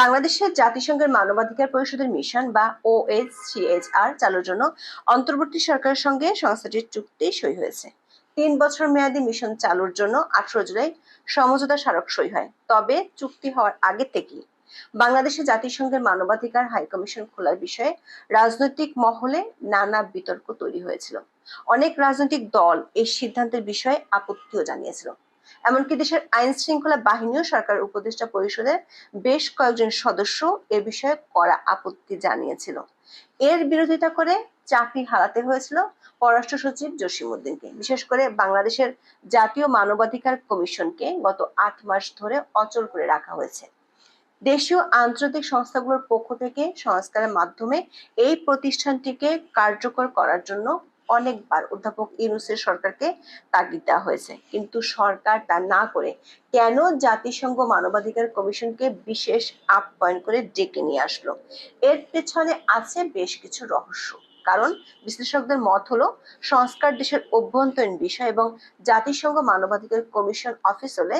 বাংলাদেশের জাতিসংঘের মানবাধিকার পরিষদের মিশন বা OHCHR চালুর জন্য অন্তর্বর্তী সরকারের সঙ্গে সংস্থাটির চুক্তি সই হয়েছে। 3 বছর মেয়াদী মিশন চালুর জন্য 18 জুলাই সমঝোতা স্মারক সই হয়। তবে চুক্তি হওয়ার আগে থেকেই বাংলাদেশে জাতিসংঘের মানবাধিকার হাইকমিশন খোলার বিষয়ে রাজনৈতিক মহলে নানা বিতর্ক তৈরি হয়েছিল। অনেক রাজনৈতিক দল এই সিদ্ধান্তের বিষয়ে আপত্তিও জানিয়েছিল। এমনকি দেশের আইন শৃঙ্খলা বাহিনীও সরকার উপদেষ্টা পরিষদের বেশ কয়েকজন সদস্য এ বিষয়ে কড়া আপত্তি জানিয়েছিল। এর বিরোধিতা করে চাকরি হারাতে হয়েছিল পররাষ্ট্র সচিব জসিমউদ্দিনকে। বিশেষ করে বাংলাদেশের জাতীয় মানবাধিকার কমিশনকে গত 8 মাস ধরে অচল করে রাখা হয়েছে। দেশীয় আন্তর্জাতিক সংস্থাগুলোর পক্ষ থেকে সংস্কারের মাধ্যমে এই প্রতিষ্ঠানটিকে কার্যকর করার জন্য অনেকবার অধ্যাপক ইউনূসের সরকারকে তাগিদ দেওয়া হয়েছে, কিন্তু সরকার তা না করে কেন জাতিসংঘ মানবাধিকার কমিশনকে বিশেষ আপ্যায়ন করে ডেকে নিয়ে আসলো? এর পেছনে আছে বেশ কিছু রহস্য। কারণ বিশ্লেষকদের মত হলো, সংস্কার দেশের অভ্যন্তরীণ বিষয় এবং জাতিসংঘ মানবাধিকার কমিশন অফিস হলে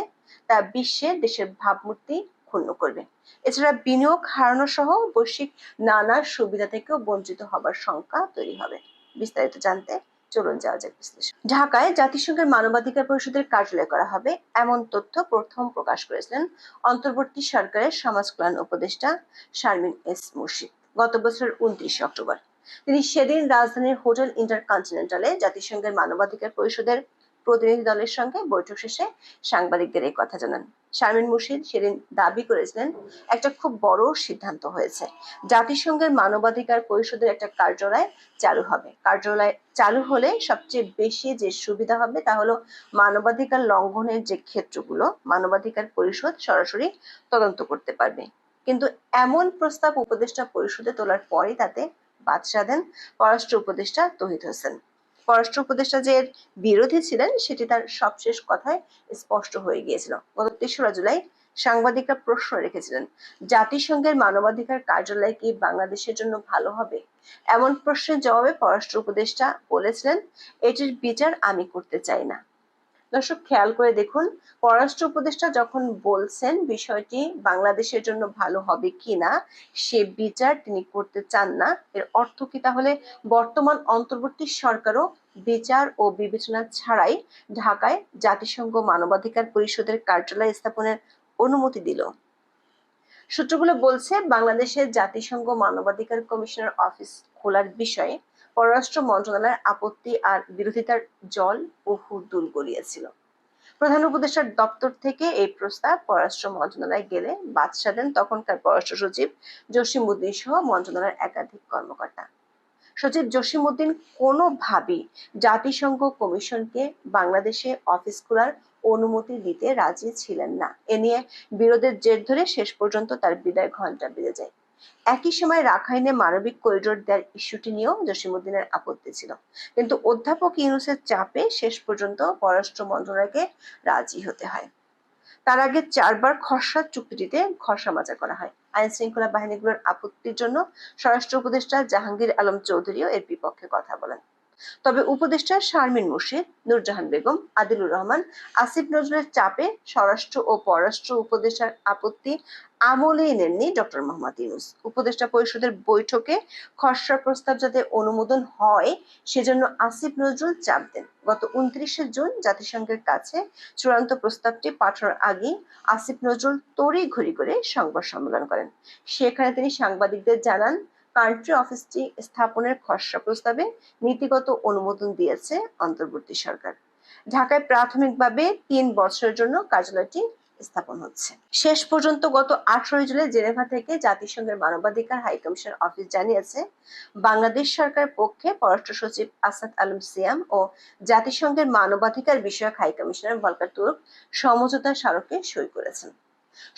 তা বিশ্বে দেশের ভাবমূর্তি ক্ষুণ্ণ করবে। এছাড়া বিনিয়োগ হারানো সহ বৈশ্বিক নানা সুবিধা থেকেও বঞ্চিত হবার শঙ্কা তৈরি হবে। বিস্তারিত জানতে চলুন যাওয়া যাক বিশ্লেষণ। ঢাকায় জাতিসংঘের মানবাধিকার পরিষদের কার্যালয় করা হবে, এমন তথ্য প্রথম প্রকাশ করেছিলেন অন্তর্বর্তী সরকারের সমাজ কল্যাণ উপদেষ্টা শারমিন এস মুর্শিদ গত বছরের 29 অক্টোবর। তিনি সেদিন রাজধানীর হোটেল ইন্টারকন্টিনেন্টালে জাতিসংঘের মানবাধিকার পরিষদের প্রতিনিধি দলের সঙ্গে বৈঠক শেষে সাংবাদিকদের এই কথা জানান। শারমিন মুর্শিদ সেদিন দাবি করেছিলেন, একটা খুব বড় সিদ্ধান্ত হয়েছে। জাতিসংঘের মানবাধিকার পরিষদের একটা কার্যালয় চালু হবে। কার্যালয় চালু হলে সবচেয়ে বেশি যে সুবিধা হবে তা হলো মানবাধিকার লঙ্ঘনের যে ক্ষেত্রগুলো মানবাধিকার পরিষদ সরাসরি তদন্ত করতে পারবে। কিন্তু এমন প্রস্তাব উপদেষ্টা পরিষদে তোলার পরই তাতে বাদশা দেন পররাষ্ট্র উপদেষ্টা তৌহিদ হোসেন। পররাষ্ট্র উপদেষ্টা যে এর বিরোধী ছিলেন সেটি তার সবশেষ কথায় স্পষ্ট হয়ে গিয়েছিল। গত 3রা জুলাই সাংবাদিকরা প্রশ্ন রেখেছিলেন, জাতিসংঘের মানবাধিকার কার্যালয় কি বাংলাদেশের জন্য ভালো হবে? এমন প্রশ্নের জবাবে পররাষ্ট্র উপদেষ্টা বলেছিলেন, এটির বিচার আমি করতে চাই না। দর্শক খেয়াল করে দেখুন, পররাষ্ট্র উপদেষ্টা যখন বলছেন বিষয়টি বাংলাদেশের জন্য ভালো হবে কিনা সে বিচার তিনি করতে চান না, এর অর্থ কি তাহলে বর্তমান অন্তর্বর্তী সরকারও বিচার ও বিবেচনা ছাড়াই ঢাকায় জাতিসংঘ মানবাধিকার পরিষদের কার্যালয় স্থাপনের অনুমতি দিল? সূত্রগুলো বলছে, বাংলাদেশের জাতিসংঘ মানবাধিকার কমিশনের অফিস খোলার বিষয়ে পররাষ্ট্র মন্ত্রণালয়ের আপত্তি আর বিরোধিতার জল বহুদূর গড়িয়েছিল। প্রধান উপদেষ্টার দপ্তর থেকে এই প্রস্তাব পররাষ্ট্র মন্ত্রণালয়ে গেলে বাদশা দেন তখনকার পররাষ্ট্র সচিব জসিমউদ্দিন সহ মন্ত্রণালয়ের একাধিক কর্মকর্তা। সচিব জসিমউদ্দিন কোনোভাবেই জাতিসংঘ কমিশনকে বাংলাদেশে অফিস খোলার অনুমতি দিতে রাজি ছিলেন না। এ নিয়ে বিরোধের জের ধরে শেষ পর্যন্ত তার বিদায় ঘণ্টা বেজে যায়। একই সময় রাখাইনে মানবিক করিডোর দেওয়ার ইস্যুটি নিয়েও জসিমউদ্দিনের আপত্তি ছিল, কিন্তু অধ্যাপক ইউনূসের চাপে শেষ পর্যন্ত পররাষ্ট্র মন্ত্রণালয়কে রাজি হতে হয়। তার আগে 4বার খসড়া চুক্তিটিতে ঘষামাজা করা হয়। আইন শৃঙ্খলা বাহিনীগুলোর আপত্তির জন্য স্বরাষ্ট্র উপদেষ্টা জাহাঙ্গীর আলম চৌধুরীও এর বিপক্ষে কথা বলেন। তবে উপদেষ্টা শারমিন মুর্শিদ, নূরজাহান বেগম, আদিলুর রহমান, আসিফ নজরুলের চাপে স্বরাষ্ট্র ও পররাষ্ট্র উপদেষ্টার আপত্তি আমলেই নেননি ডক্টর মোহাম্মদ ইউনূস। উপদেষ্টা পরিষদের বৈঠকে খসড়া প্রস্তাব যাতে অনুমোদন হয় সেজন্য আসিফ নজরুল চাপ দেন। গত 29 জুন জাতিসংঘের কাছে চূড়ান্ত প্রস্তাবটি পাঠানোর আগেই আসিফ নজরুল তড়িঘড়ি করে সংবাদ সম্মেলন করেন। সেখানে তিনি সাংবাদিকদের জানান, কান্ট্রি অফিসটি স্থাপনের খসড়া প্রস্তাবে নীতিগত অনুমোদন দিয়েছে অন্তর্বর্তী সরকার। ঢাকায় প্রাথমিকভাবে 3 বছরের জন্য কার্যালয়টি স্থাপন হচ্ছে। শেষ পর্যন্ত গত 18 জুলাই জেনেভা থেকে জাতিসংঘের মানবাধিকার হাইকমিশন অফিস জানিয়েছে, বাংলাদেশ সরকারের পক্ষে পররাষ্ট্র সচিব আসাদ আলম সিয়াম ও জাতিসংঘের মানবাধিকার বিষয়ক হাইকমিশনার ভলকার তুর্ক সমঝোতা স্মারকে সই করেছেন।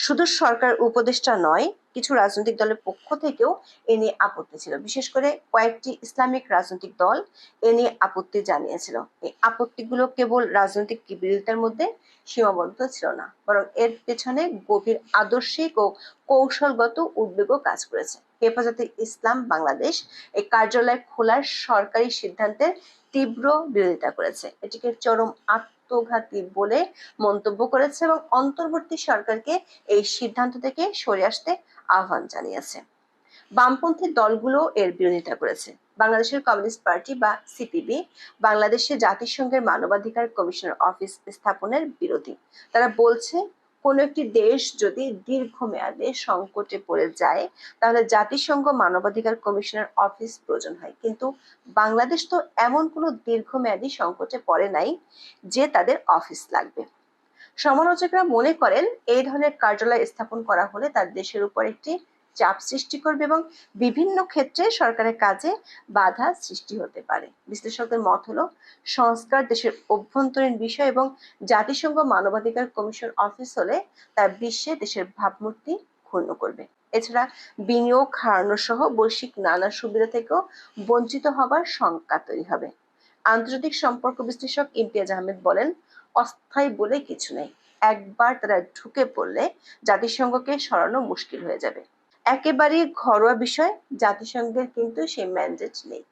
শুধু সরকার উপদেষ্টা নয়, কিছু রাজনৈতিক দলের পক্ষ থেকেও এ নিয়ে আপত্তি ছিল। বিশেষ করে কয়েকটি ইসলামিক রাজনৈতিক দল এ নিয়ে আপত্তি জানিয়েছিল। এই আপত্তিগুলো কেবল রাজনৈতিক বিরোধিতার মধ্যে সীমাবদ্ধ ছিল না, বরং এর পেছনে গভীর আদর্শিক ও কৌশলগত উদ্বেগও কাজ করেছে। হেফাজতে ইসলাম বাংলাদেশ এই কার্যালয় খোলার সরকারি সিদ্ধান্তের তীব্র বিরোধিতা করেছে, এটিকে চরম আত্মঘাতী বলে মন্তব্য করেছে এবং অন্তর্বর্তী সরকারকে এই সিদ্ধান্ত থেকে সরে আসতে আহ্বান জানিয়েছে। বামপন্থী দলগুলো এর বিরোধিতা করেছে। বাংলাদেশের কমিউনিস্ট পার্টি বা সিপিবি বাংলাদেশে জাতিসংঘের মানবাধিকার কমিশনের অফিস স্থাপনের বিরোধী। তারা বলছে, কোন একটি দেশ যদি দীর্ঘমেয়াদে সংকটে পড়ে যায় তাহলে জাতিসংঘ মানবাধিকার কমিশনের অফিস প্রয়োজন হয়, কিন্তু বাংলাদেশ তো এমন কোনো দীর্ঘমেয়াদী সংকটে পড়ে নাই যে তাদের অফিস লাগবে। সমালোচকরা মনে করেন এই ধরনের কার্যালয় স্থাপন করা হলে তার দেশের উপর একটি চাপ সৃষ্টি করবে এবং বিভিন্ন ক্ষেত্রে সরকারের কাজে বাধা সৃষ্টি হতে পারে। বিশ্লেষকদের মত হলো, সংস্কার দেশের অভ্যন্তরীণ বিষয় এবং জাতিসংঘ মানবাধিকার কমিশন অফিস হলে তা বিশ্বে দেশের ভাবমূর্তি ক্ষুণ্ণ করবে। এছাড়া বিনিয়োগ হারানো সহ বৈশ্বিক নানা সুবিধা থেকেও বঞ্চিত হবার শঙ্কা তৈরি হবে। আন্তর্জাতিক সম্পর্ক বিশ্লেষক ইমতিয়াজ আহমেদ বলেন, অস্থায়ী বলে কিছু নেই, একবার তারা ঢুকে পড়লে জাতিসংঘকে সরানো মুশকিল হয়ে যাবে। একেবারে ঘরোয়া বিষয়, জাতিসংঘের কিন্তু সেই ম্যান্ডেট নেই।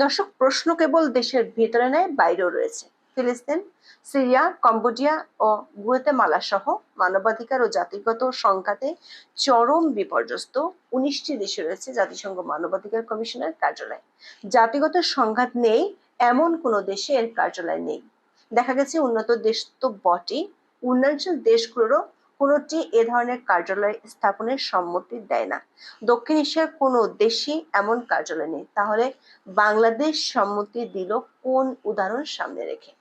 দর্শক, প্রশ্ন কেবল দেশের ভেতরে নয়, বাইরেও রয়েছে। ফিলিস্তিন, সিরিয়া, কম্বোডিয়া ও গুয়াতেমালা সহ মানবাধিকার ও জাতিগত সংঘাতে চরম বিপর্যস্ত 19টি দেশে রয়েছে জাতিসংঘ মানবাধিকার কমিশনের কার্যালয়। জাতিগত সংঘাত নেই এমন কোনো দেশে এর কার্যালয় নেই। দেখা গেছে উন্নত দেশ তো বটেই, উন্নয়নশীল দেশগুলোরও কোনোটি এ ধরনের কার্যালয় স্থাপনের সম্মতি দেয় না। দক্ষিণ এশিয়ার কোনো দেশই এমন কার্যালয় নেই। তাহলে বাংলাদেশ সম্মতি দিল কোন উদাহরণ সামনে রেখে?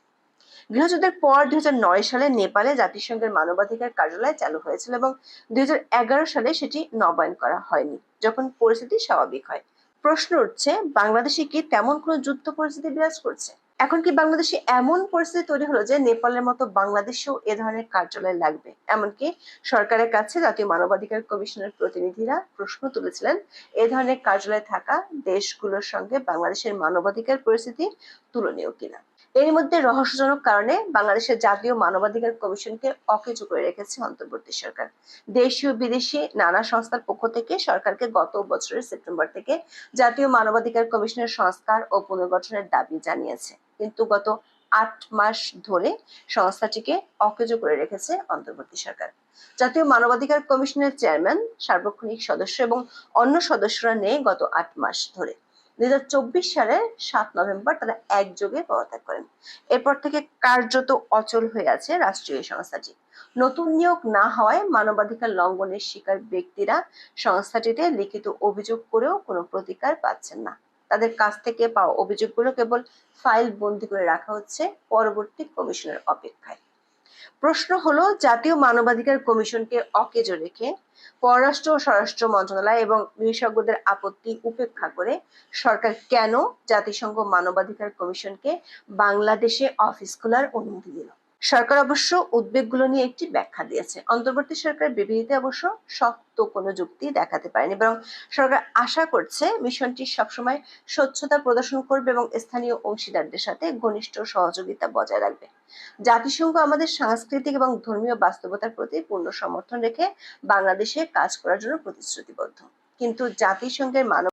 গৃহযুদ্ধের পর 2009 সালে নেপালে জাতিসংঘের মানবাধিকার কার্যালয় চালু হয়েছিল এবং 2011 সালে সেটি নবায়ন করা হয়নি, যখন পরিস্থিতি স্বাভাবিক হয়। প্রশ্ন উঠছে, বাংলাদেশে কি তেমন কোনো যুদ্ধ পরিস্থিতি বিরাজ করছে? এখন কি বাংলাদেশে এমন পরিস্থিতি তৈরি হলো যে নেপালের মতো বাংলাদেশেও এ ধরনের কার্যালয় লাগবে? এমনকি সরকারের কাছে জাতীয় মানবাধিকার কমিশনের প্রতিনিধিরা প্রশ্ন তুলেছিলেন, এ ধরনের কার্যালয় থাকা দেশগুলোর সঙ্গে বাংলাদেশের মানবাধিকার পরিস্থিতি তুলনীয় কিনা। এর মধ্যে রহস্যজনক কারণে বাংলাদেশের জাতীয় মানবাধিকার কমিশনকে অকেজো করে রেখেছে অন্তর্বর্তী সরকার। দেশীয় বিদেশি নানা সংস্থার পক্ষ থেকে সরকারকে গত বছরের সেপ্টেম্বর থেকে জাতীয় মানবাধিকার কমিশনের সংস্কার ও পুনর্গঠনের দাবি জানিয়েছে, কিন্তু গত 8 মাস ধরে সংস্থাটিকে অকেজো করে রেখেছে অন্তর্বর্তী সরকার। জাতীয় মানবাধিকার কমিশনের চেয়ারম্যান, সার্বক্ষণিক সদস্য এবং অন্য সদস্যরা নেই গত 8 মাস ধরে। 2024 সালের 7 নভেম্বর তারা একযোগে পদত্যাগ করেন। এরপর থেকে কার্যত অচল হয়ে আছে রাষ্ট্রীয় সংস্থাটি। নতুন নিয়োগ না হওয়ায় মানবাধিকার লঙ্ঘনের শিকার ব্যক্তিরা সংস্থাটিতে লিখিত অভিযোগ করেও কোনো প্রতিকার পাচ্ছেন না। তাদের কাছ থেকে পাওয়া অভিযোগগুলো কেবল ফাইল বন্দি করে রাখা হচ্ছে পরবর্তী কমিশনের অপেক্ষায়। প্রশ্ন হলো, জাতীয় মানবাধিকার কমিশনকে অকেজো রেখে পররাষ্ট্র ও স্বরাষ্ট্র মন্ত্রণালয় এবং বিশেষজ্ঞদের আপত্তি উপেক্ষা করে সরকার কেন জাতিসংঘ মানবাধিকার কমিশনকে বাংলাদেশে অফিস খোলার অনুমতি দিল? সরকার অবশ্য উদ্বেগগুলো নিয়ে একটি ব্যাখ্যা দিয়েছে। অন্তর্বর্তী সরকারের বিবৃতিতে অবশ্য শক্ত কোনো যুক্তি দেখাতে পারেনি, বরং সরকার আশা করছে মিশনটি সবসময় স্বচ্ছতা প্রদর্শন করবে এবং স্থানীয় অংশীদারদের সাথে ঘনিষ্ঠ সহযোগিতা বজায় রাখবে। জাতিসংঘ আমাদের সাংস্কৃতিক এবং ধর্মীয় বাস্তবতার প্রতি পূর্ণ সমর্থন রেখে বাংলাদেশে কাজ করার জন্য প্রতিশ্রুতিবদ্ধ, কিন্তু জাতিসংঘের মানব